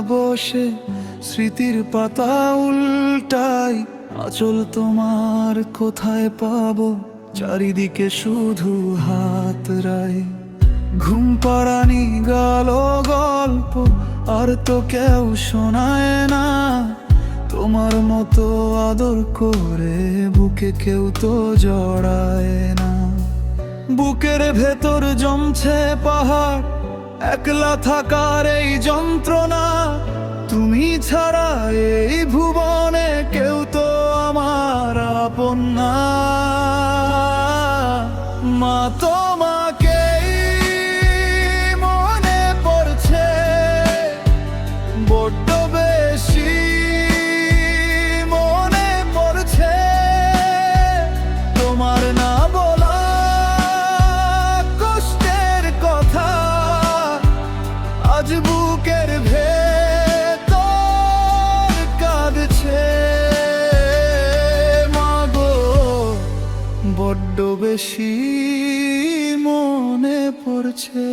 বসে স্মৃতির পাতা উল্টাই, আঁচল তোমার কোথায় পাবো, চারিদিকে শুধু হাতড়াই। ঘুম পাড়ানি গেল গল্প আর তো কেউ শোনায় না, তোমার মতো আদর করে বুকে কেউ তো জড়ায় না। বুকের ভেতর জমছে পাহাড়, একলা থাকার এই যন্ত্রণা, তুমি ছাড়া এই ভুবনে কেউ তো আমার আপন না। মা তোমাকেই মনে পড়ছে বড্ড বেশি, মনে পড়ছে তোমার না বলা কষ্টের কথা, আজ বুকের ভেতর কাঁদছে। মাগো বড্ড বেশি মনে পড়ছে।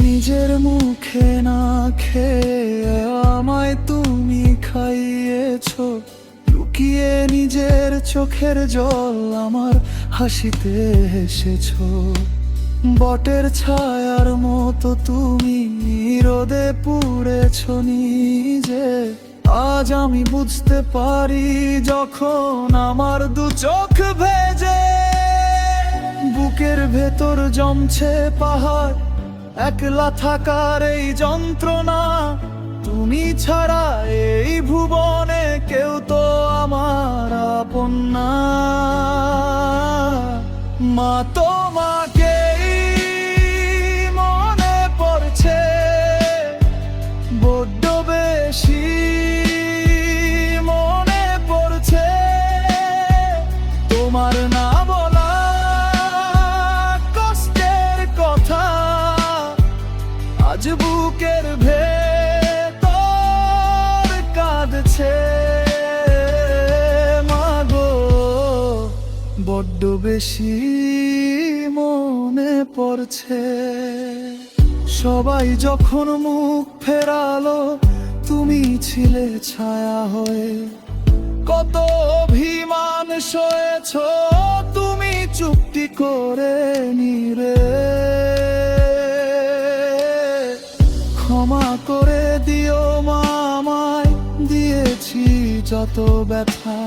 নিজের মুখে না খেয়ে আমায় তুমি খাইয়েছো, লুকিয়ে নিজের চোখের জল আমার হাসিতে হেসেছো। বটের ছায়ার মতো তুমি রোদে পুড়েছো নিজে, আজ আমি বুঝতে পারি যখন আমার দু চোখ ভেজে। বুকের ভেতর জমছে পাহাড়, একলা থাকার এই যন্ত্রণা, তুমি ছাড়া এই ভুবনে কেউ তো আমার আপন না। মা তোমাকেই মনে পড়ছে বড্ড বেশি, মনে পড়ছে তোমার না বলা কষ্টের কথা, আজ বুকের ভেতর কাঁদছে। মাগো বড্ড বেশি মনে পড়ছে। সবাই যখন মুখ ফেরালো তুমি ছিলে ছায়া হয়ে, কত অভিমান সয়েছ তুমি চুপটি করে নীরে। ক্ষমা করে দিও মা আমায় দিয়েছি যত ব্যথা,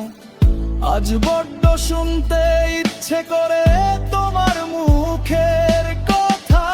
আজ বড্ড শুনতে ইচ্ছে করে তোমার মুখের কথা।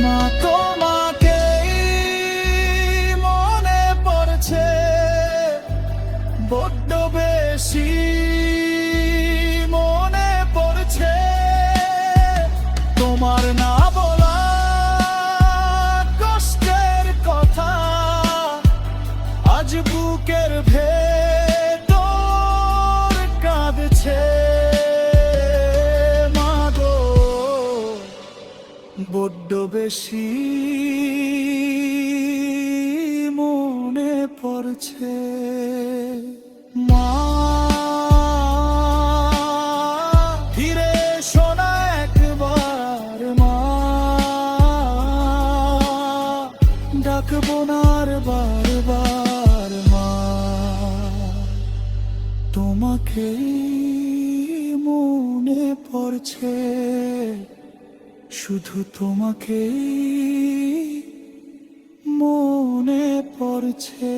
মা তোমাকেই মনে পড়ছে বড্ড বেশি, মনে পড়ছে তোমার না বলা কষ্টের কথা, আজ বুকের ভেতর কাঁদছে। মাগো বড্ড বেশি মনে পড়ছে। মা ফিরে শোনা একবার, মা ডাকবো না আর বারবার। মা তোমাকেই মনে পড়ছে, শুধু তোমাকেই মনে পড়ছে।